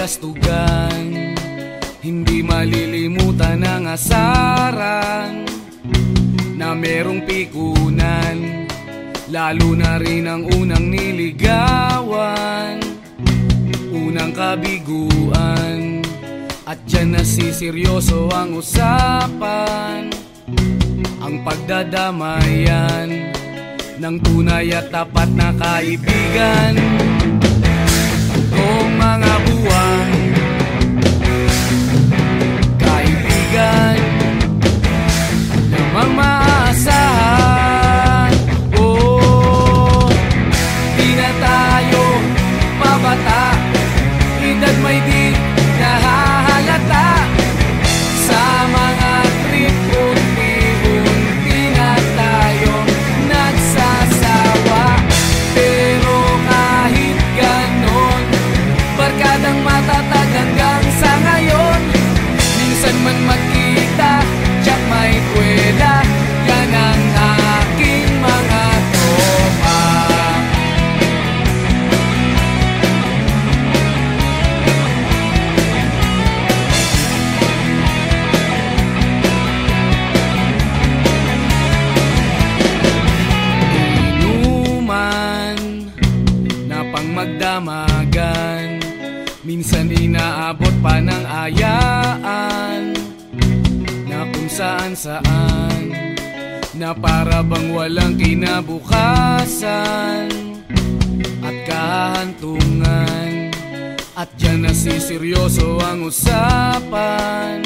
kastugan, hindi malilimutan ang asaran na merong pikunan, lalo na rin ang unang niligawan, unang kabiguan. At dyan nasiseryoso ang usapan, ang pagdadamayan ng tunay at tapat na kaibigan. Tatlong mga buwan, kaibigan namang maasahan. Oh, di na tayo pabata, edad may di nahahalata. Sa mga trip unti-unti na tayo nagsasawa. Pero kahit ganon, barkadang matatag hanggang sa ngayon. Minsan man magkita, tiyak may kwela, yan ang aking mga tropa. Inuman na pang magdamagan, minsan inaabot pa ng ayaan, na kung saan-saan, na para bang walang kinabukasan at kahantungan. At dyan nasiseryoso ang usapan,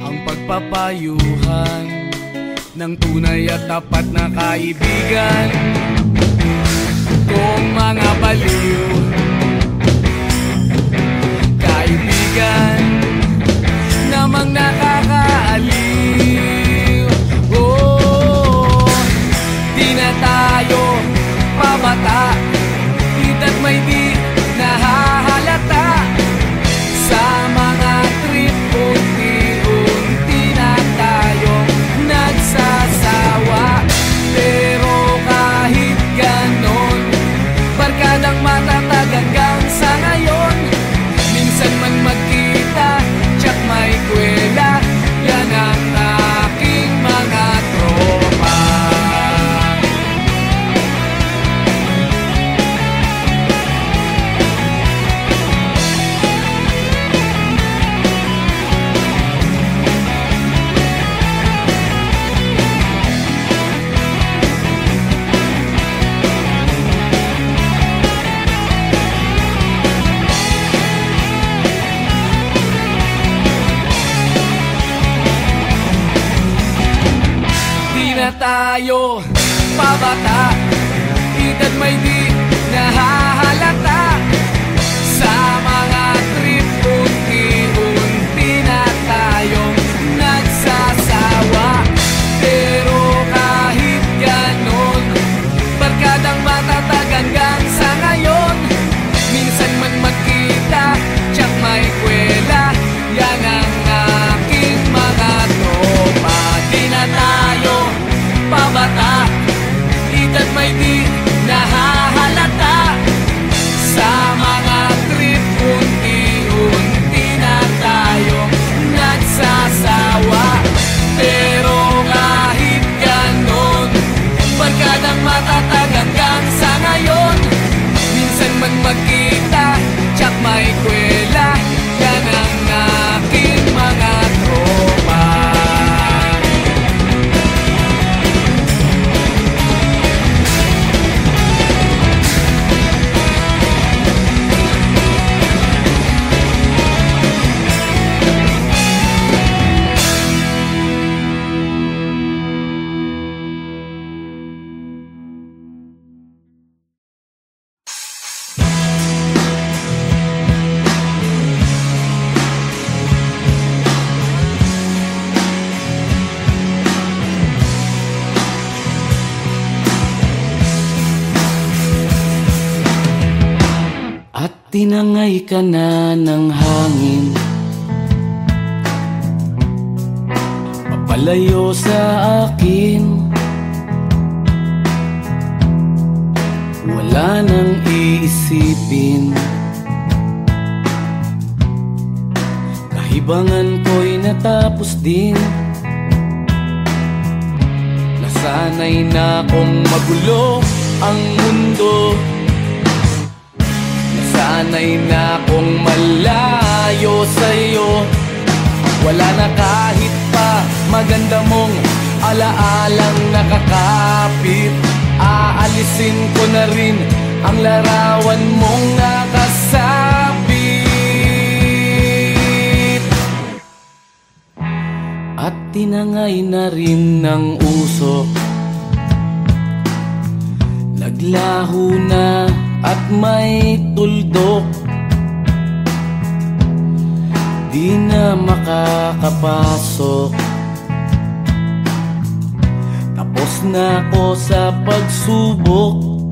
ang pagpapayuhan ng tunay at tapat na kaibigan. Kung mga baliw, kaibigan namang nakakaaliw. Oh, di na tayo pabata, edad may di nahahalata. Sa mga trip unti-unti na tayo nagsasawa. Pero kahit ganon, barkadang matatag hanggang sa ngayon. Minsan man magkita, tiyak may kwela, yan ang aking mga tropa. Tayo pabata, edad may di nahahalata. Sa mga trip unti-unti na tayong nagsasawa. Pero kahit ganon, barkadang matatag hanggang sa ngayon. Minsan man magkita, tiyak may kwela, yan ang aking mga tropa. Di na tayo pabata, edad may di nahahalata. Sa mga trip unti-unti na tayo nagsasawa. Pero kahit ganon, barkadang matatag hanggang sa ngayon. Minsan man magkita, tiyak may kwela, yan ang aking mga tropa. Tinangay ka na ng hangin, papalayo sa akin. Wala nang iisipin, tapos din. Nasanay na kong magulo ang mundo. Nasanay na kong malayo sa'yo. Wala na kahit pa maganda mong alaalang nakakapit. Aalisin ko na rin ang larawan mong nakasabit. At tinangay na rin ng usok. Naglaho na at may tuldok. Di na makakapasok. Tapos na ako sa pagsubok.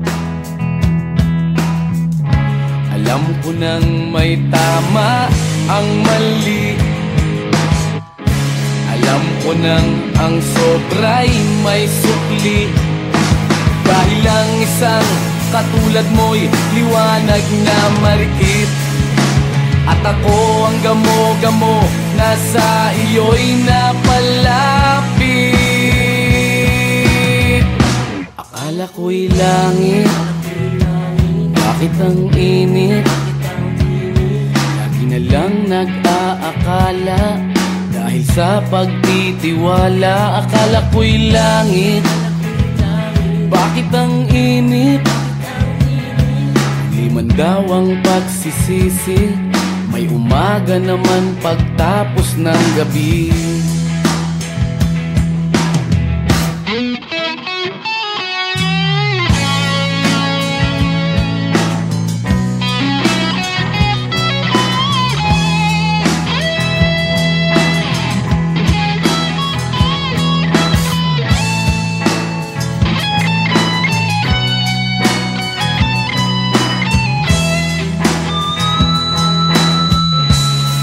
Alam ko nang may tama ang mali. Alam ko nang ang sobra'y may sukli. Dahil lang isang katulad mo'y liwanag na marikit. At ako ang gamo-gamo na sa iyo'y napalapit. Akala ko'y langit, bakit ang init? Lagi na lang nag-aakala dahil sa pagtitiwala. Akala ko'y langit, bakit ang init? Di man daw ang pagsisisi, may umaga naman pagtapos ng gabi.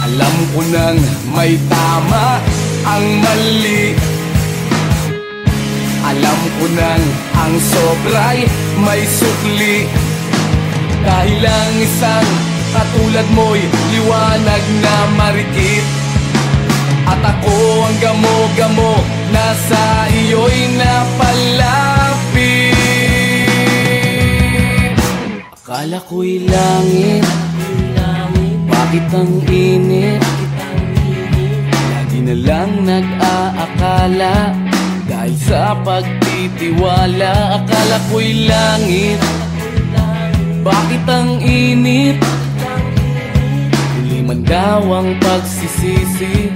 Alam ko nang may tama ang mali. Alam ko nang ang sobra'y may sukli. Dahil lang isang katulad mo'y liwanag na marikit. At ako ang gamo-gamo na sa iyo'y napalapit. Akala ko'y langit, bakit ang init? Lagi na lang nag-aakala dahil sa pagtitiwala. Akala ko'y langit, bakit ang init? Huli man daw ang pagsisisi,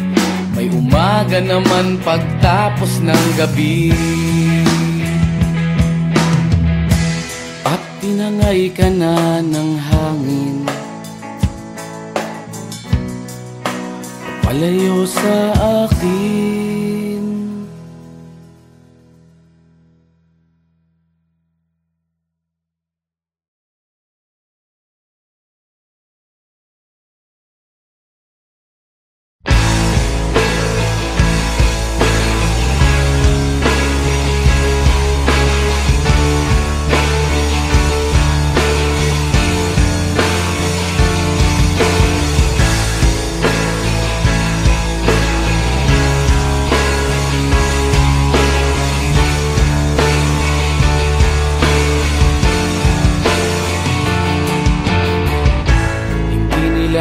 may umaga naman pagtapos ng gabi. At tinangay ka na ng hangin, palayo sa akin.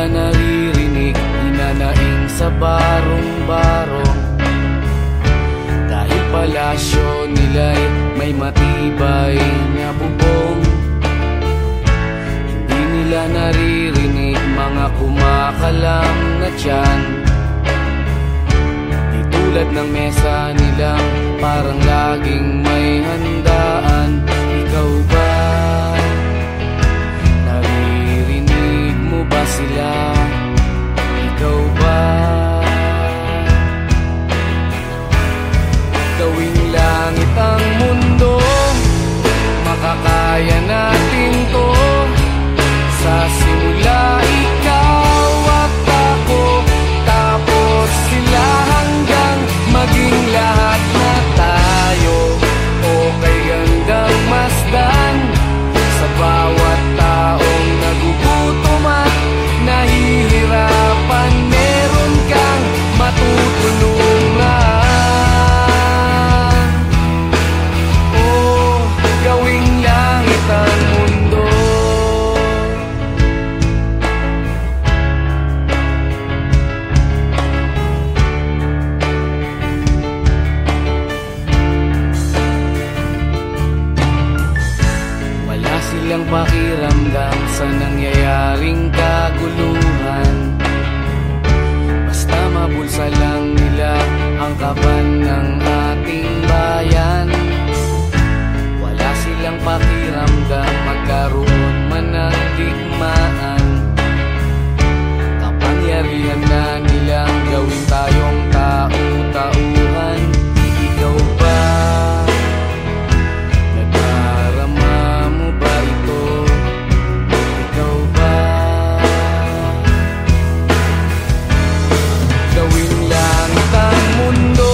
Naririnig, hinanaing sa barong-barong. Dahil palasyo nila'y may matibay na bubong. Hindi nila naririnig mga kumakalam na tiyan. Di tulad ng mesa nila, parang laging may handaan. Ikaw ba? Ba sila? Ikaw ba? Gawing langit ang mundo, makakaya natin to. Sa simula ikaw at ako, tapos sila hanggang maging lahat na tayo. silang pakiramdam sa nangyayaring kaguluhan. Basta mabulsa lang nila ang kaban ng ating bayan. Wala silang pakiramdam magkaroon man ng digmaan. Kapangyarihan na nilang gawin tayong tau-tauhan. Ikaw ba? Nadarama mo ba ito? Ikaw ba? Gawing langit ang mundo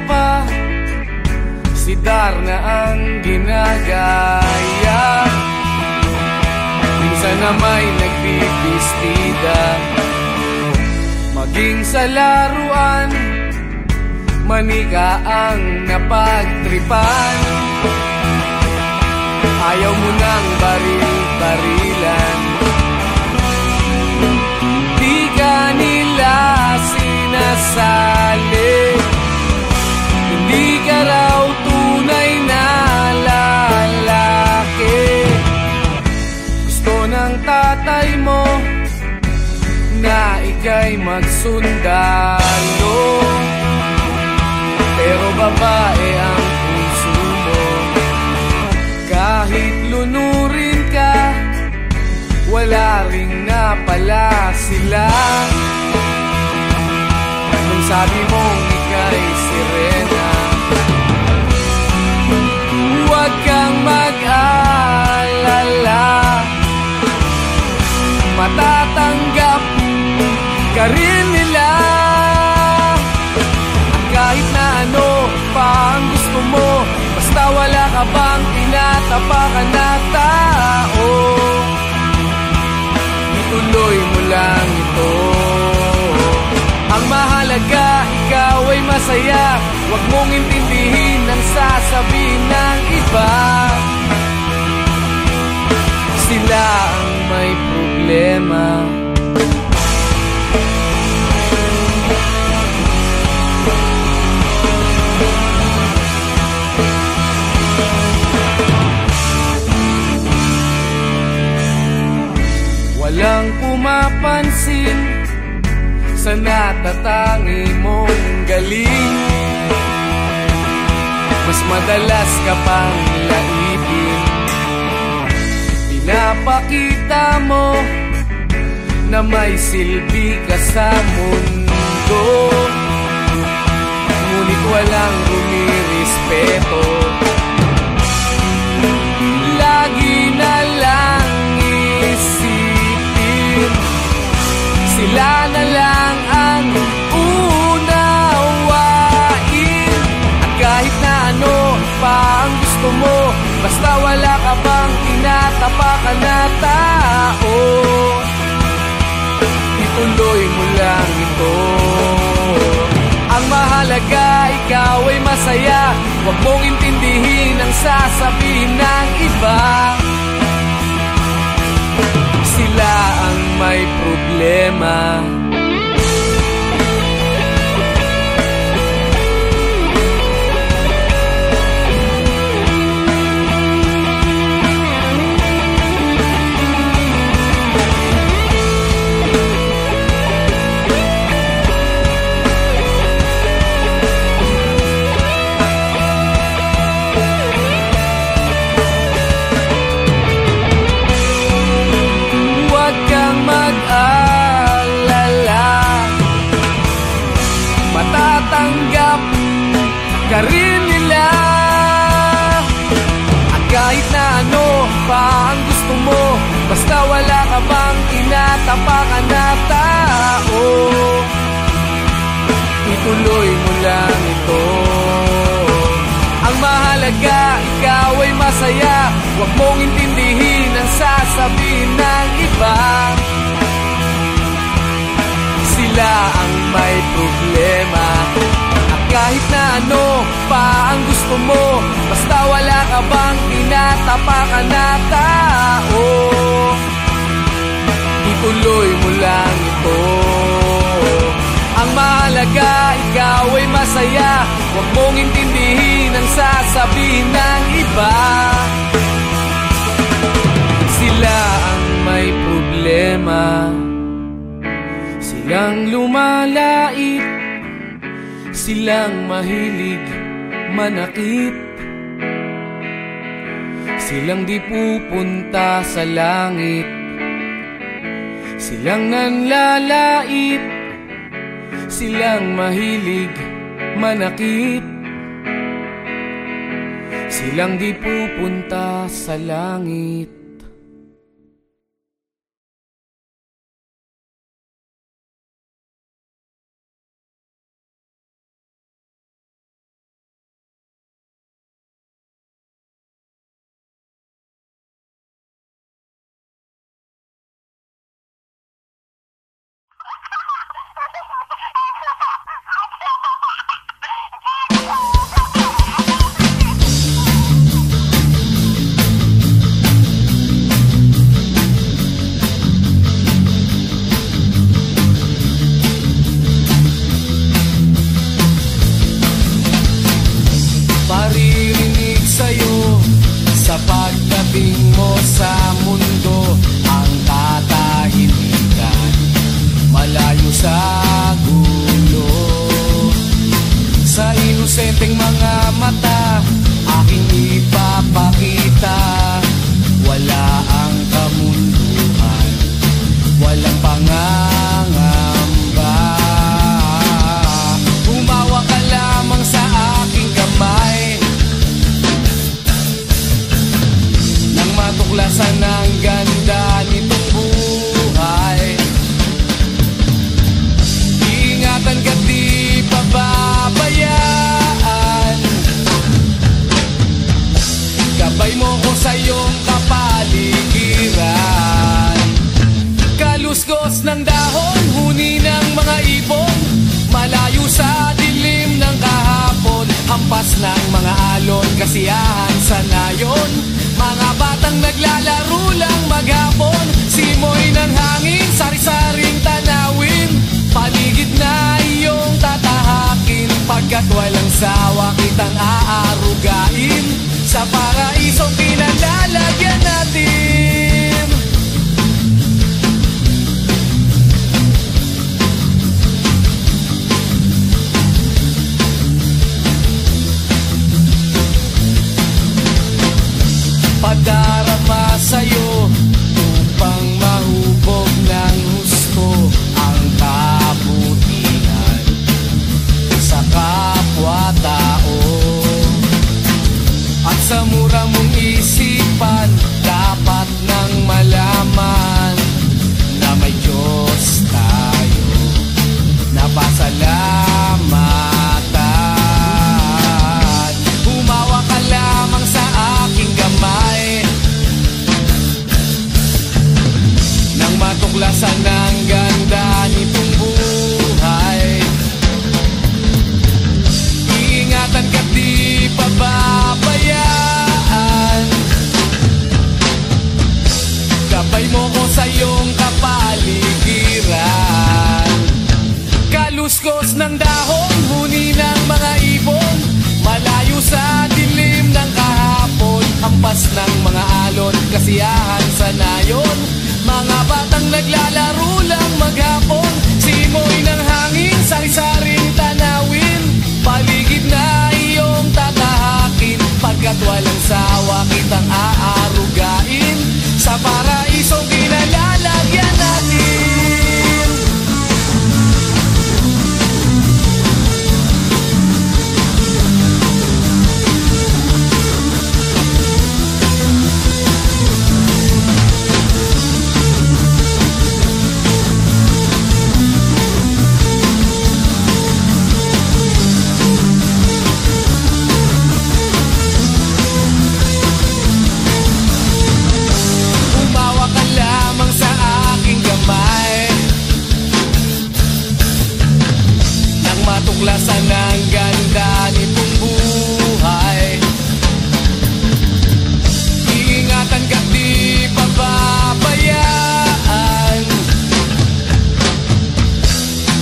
pa, si Darna ang ginagaya. Minsan na may nagbibistida, maging sa laruan, manika ang napagtripan. Ayaw mo nang baril-barilan, di ka nila sinasali. Hindi ka raw tunay na lalaki. Gusto ng tatay mo na ika'y magsundalo, pero babae ang puso mo. Kahit lunurin ka, wala ring napala sila. Nung sabi mong ika'y sirena, huwag kang mag-alala, matatanggap ka rin nila. Kahit na ano pa ang gusto mo, basta wala ka bang tinatapakan na tao, ituloy mo lang ito. Ang mahalaga, ikaw ay masaya, huwag mong intindihin ang sasabihin ng iba. Sila ang may problema. Walang pumapansin sa natatangi mong galing. Mas madalas ka pang laipin, pinapakita mo na may silbi ka sa mundo, ngunit walang rumirespeto. Lagi na lang isipin, sila na lang ang unawain. At kahit na ano pa ang gusto mo, basta wala ka bang tinatapakan na tao, ituloy mo lang ito. Ang mahalaga, ikaw ay masaya, huwag mong intindihin ang sasabihin ng iba. Sila ang may problema. Matatanggap ka rin nila. At kahit na ano pa ang gusto mo, basta wala ka bang tinatapakan na tao, ituloy mo lang ito. Ang mahalaga, ikaw ay masaya, huwag mong intindihin ang sasabihin ng iba. Sila ang may problema. At kahit na ano pa ang gusto mo, basta wala ka bang tinatapakan na tao, ituloy mo lang ito. Ang mahalaga, ikaw ay masaya, huwag mong intindihin ang sasabihin ng iba. Sila ang may problema. Silang lumalait, silang mahilig manakit, silang di pupunta sa langit, silang nanlalait, silang mahilig manakit, silang di pupunta sa langit. inosenteng mga mata, aking ipapakita. Wala ang kamunduhan, walang pangangamba. Humawa ka lamang sa aking kamay, nang matuklasan ang ganda nitong buhay. Ingatan ka't di pababayaan, gabay mo ko sa iyong kapaligiran. Kaluskos ng dahon, huni ng mga ibon, malayo sa dilim ng kahapon. Hampas ng mga alon, kasiyahan sa nayon. Mga batang naglalaro lang maghapon, simoy ng hangin, sari-saring tanawin. Paligid na iyong tatahakin, pagkat walang sawa kitang aarugain. Sa paraisong pinalalagyan natin. Padarama sa'yo upang mahubog ng husto ang kabutihan sa kapwa-tao. At sa mura mong isipan, dapat nang malaman na may Diyos tayo na pasalamatan. Humawa ka lamang sa aking kamay, nang matuklasan ang ganda nitong buhay. Iingatan ka't di pababayaan, gabay mo ko sa iyong kapaligiran. Kaluskos ng dahon, huni ng mga ibon, malayo sa dilim ng kahapon. Hampas ng mga alon, kasiyahan sa nayon. Mga batang naglalaro lang maghapon, simoy ng hangin, sari-saring tanawin. Paligid na iyong tatahakin, pagkat walang sawa kitang aarugain. Sa paraisong pinalalagyan natin. Matuklasan ang ganda nitong buhay. Iingatan ka't di pababayaan,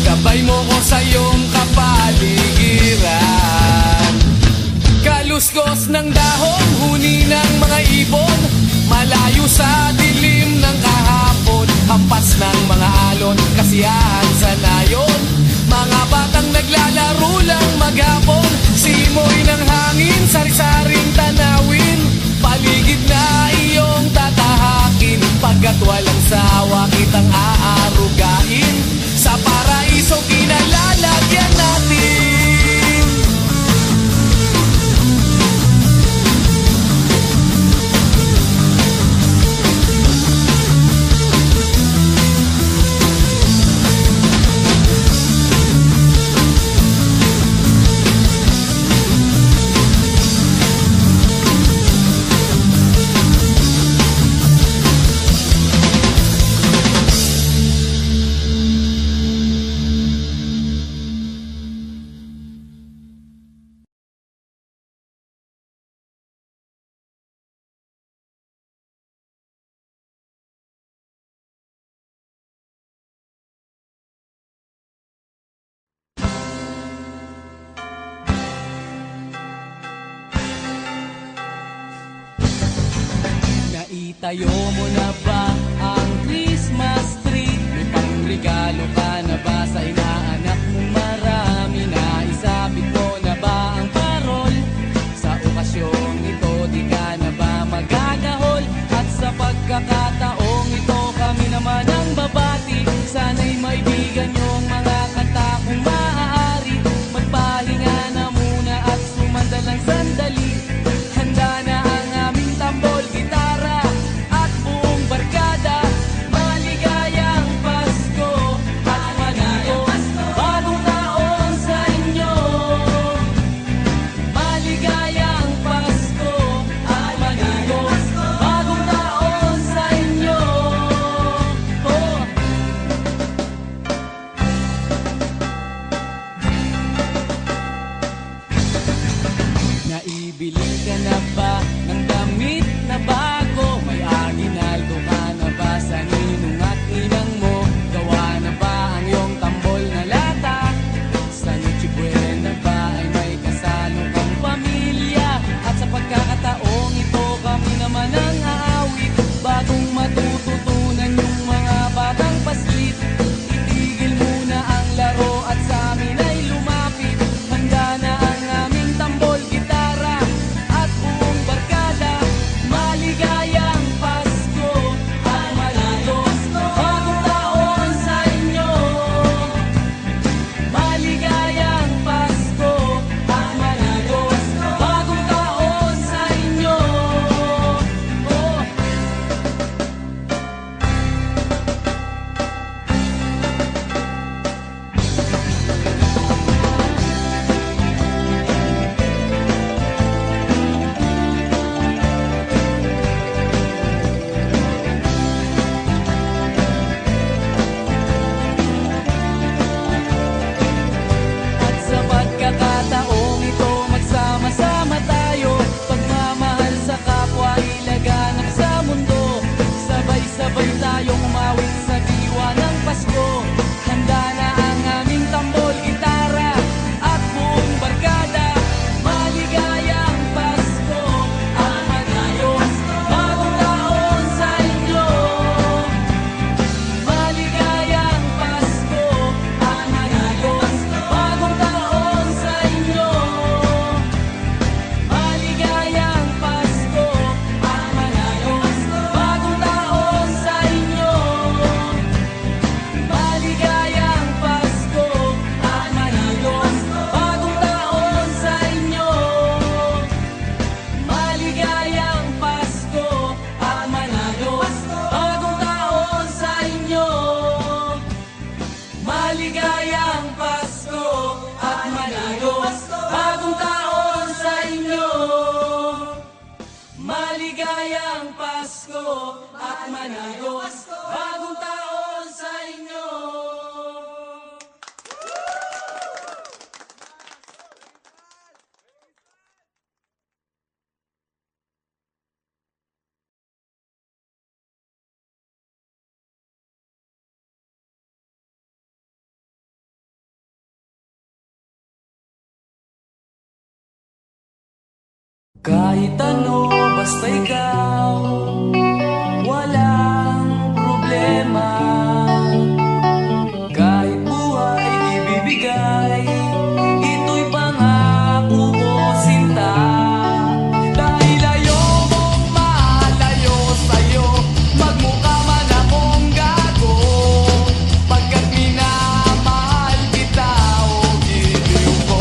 gabay mo ko sa iyong kapaligiran. Kaluskos ng dahon, huni ng mga ibon, malayo sa dilim ng kahapon. Hampas ng mga alon, kasiyahan sa nayon. Mga batang naglalaro lang maghapon, simoy ng hangin, sari-saring tanawin. Paligid na iyong tatahakin, pagkat walang sawa kitang aarugain. Sa paraiso kinalalagyan natin. Naitayo mo na ba ang Christmas tree? May pangregalo ka na ba sa inaanak mong marami? Naisabit mo na ba ang Pasko at manayos, bagong taon sa inyo. Kahit ano, basta ikaw, walang problema. Kahit buhay ibibigay, ito'y pangako ko, sinta. Dahil ayokong malayo sa'yo, magmukha man akong gago, pagkat minamahal kita, o giliw ko.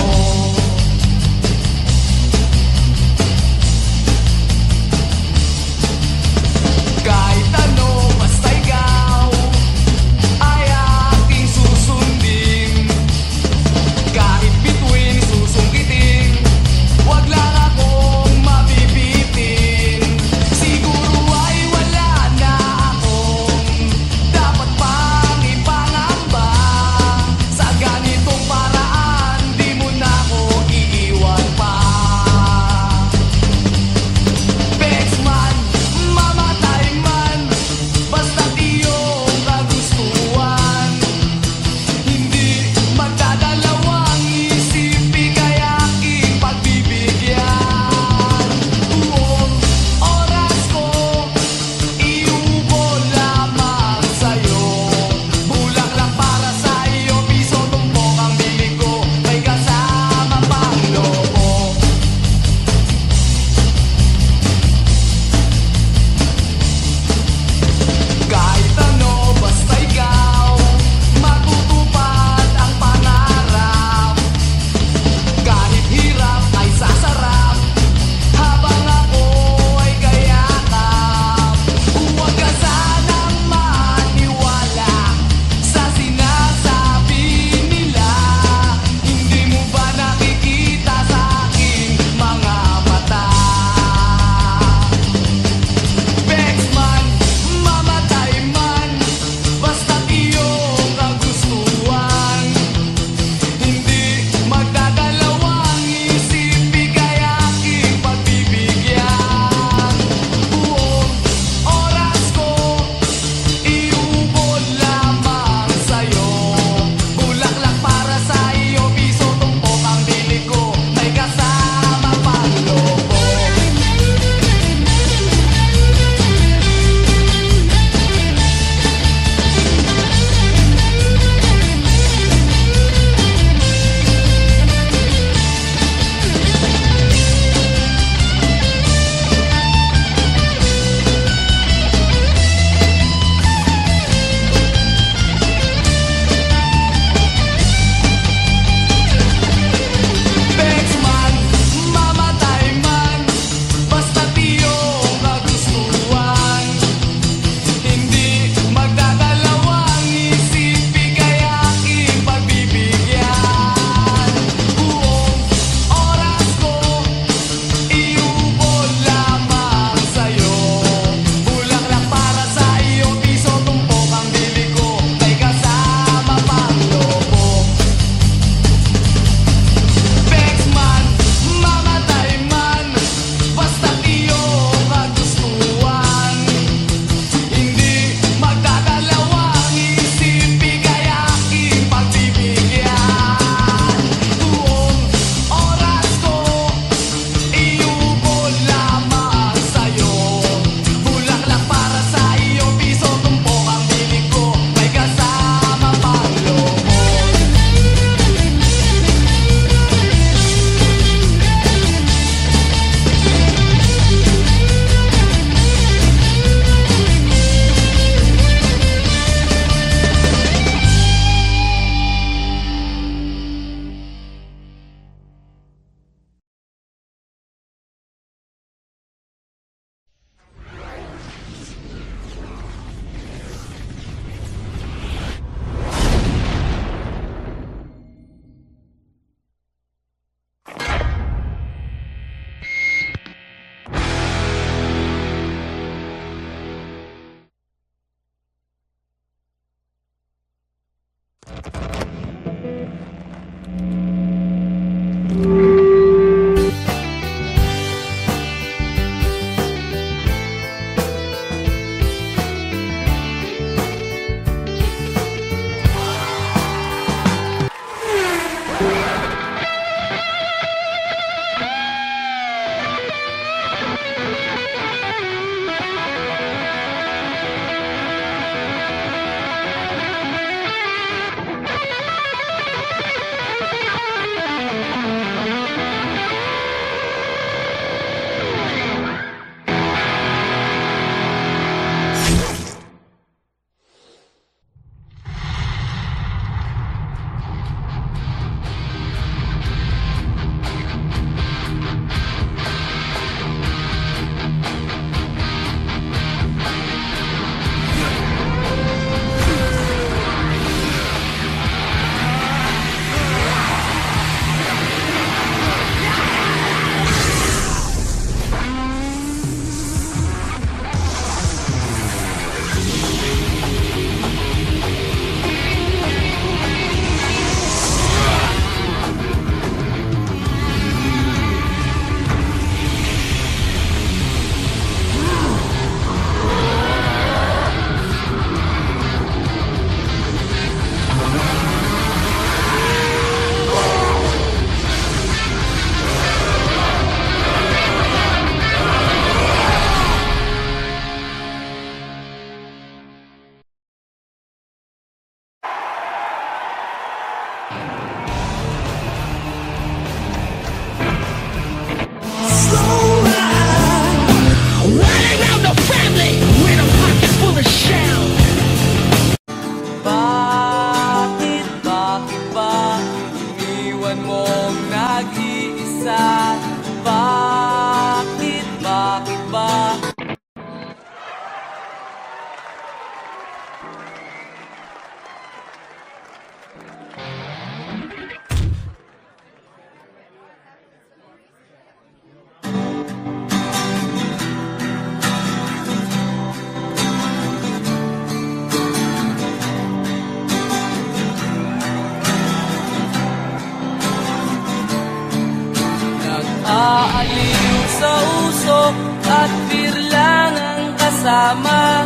Aliw sa usok at beer lang ang kasama.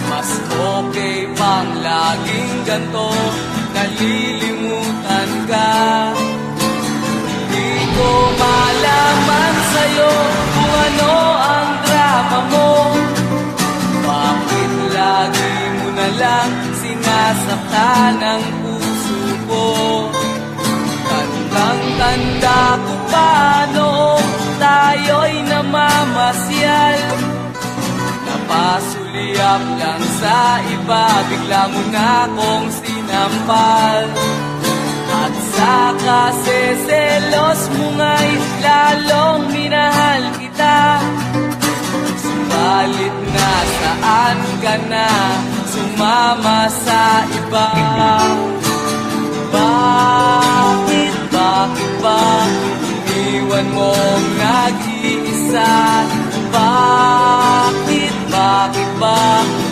Mas okay pang laging ganto, nalilimutan ka. Di ko malaman sa'yo kung ano ang drama mo. Bakit lagi mo na lang sinasaktan ang puso ko? Tandang-tanda ko pa noong tayo'y namamasyal. Napasulyap lang sa iba, bigla mo na akong sinampal. At sa kaseselos mo nga'y lalong minahal kita. Subalit nasaan ka na, sumama sa iba. Bakit ba iniwan mong nag-iisa? Bakit ba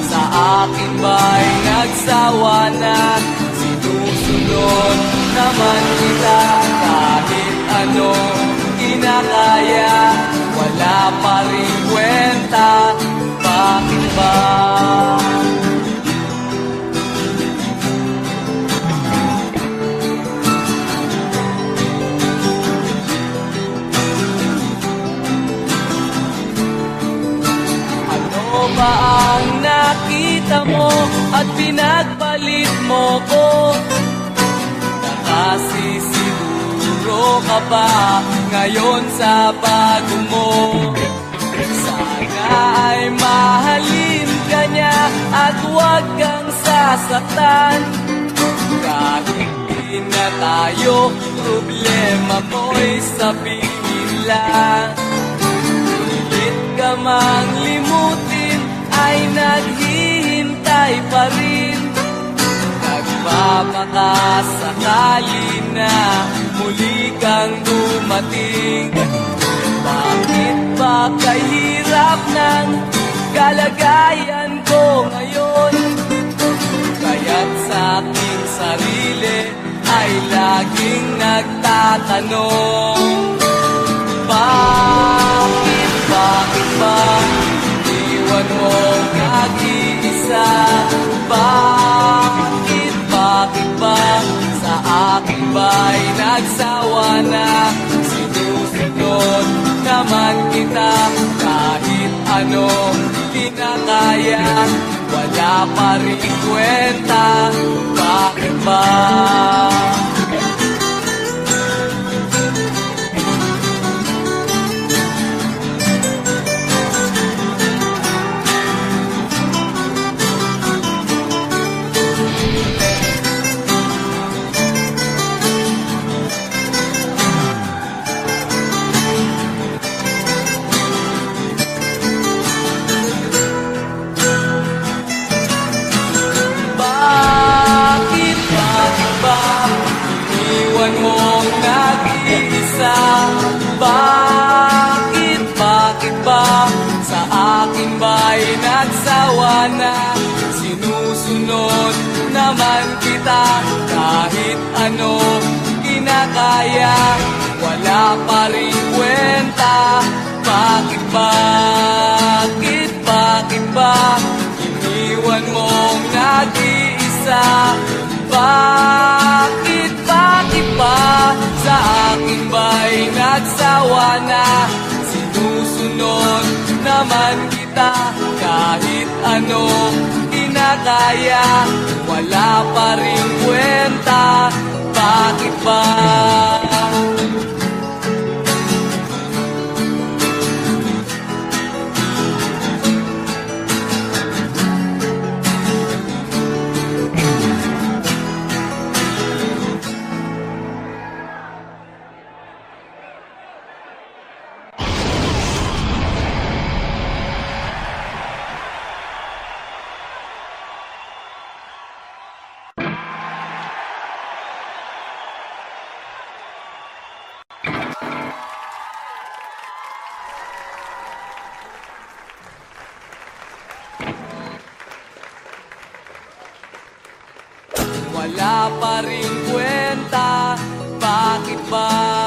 sa akin ba'y nagsawa na? Sinusunod naman kita kahit anong kinakaya, wala pa rin kwenta. Bakit ba? Ba ang nakita mo at pinagpalit mo ko? Nakasisiguro ka ba ngayon sa bago mo? Sana ay mahalin ka niya at huwag kang sasaktan. Kahit di na tayo, problema mo'y sabihin lang. Pilit ka mang limutin ay naghihintay pa rin. Nagpapakasakali na muli kang dumating. Bakit ba kahirap ng kalagayan ko ngayon? Kaya't sa aking sarili ay laging nagtatanong. Bakit ba iwan mong nag-iisa? Bakit ba sa akin ba'y nagsawa na? Sinusunod naman kita kahit anong kinakaya, wala pa rin kwenta. Bakit ba? Iwan mong nag-iisa. Bakit ba sa akin ba'y nagsawa na? Sinusunod naman kita kahit ano kinakaya, wala pa rin kwenta. Bakit ba iniwan mong nag-iisa? Bakit ba sa akin ba'y nagsawa na? Sinusunod naman kita kahit ano kinakaya, wala pa rin kwenta. Bakit ba? Wala pa rin kwenta. Bakit ba?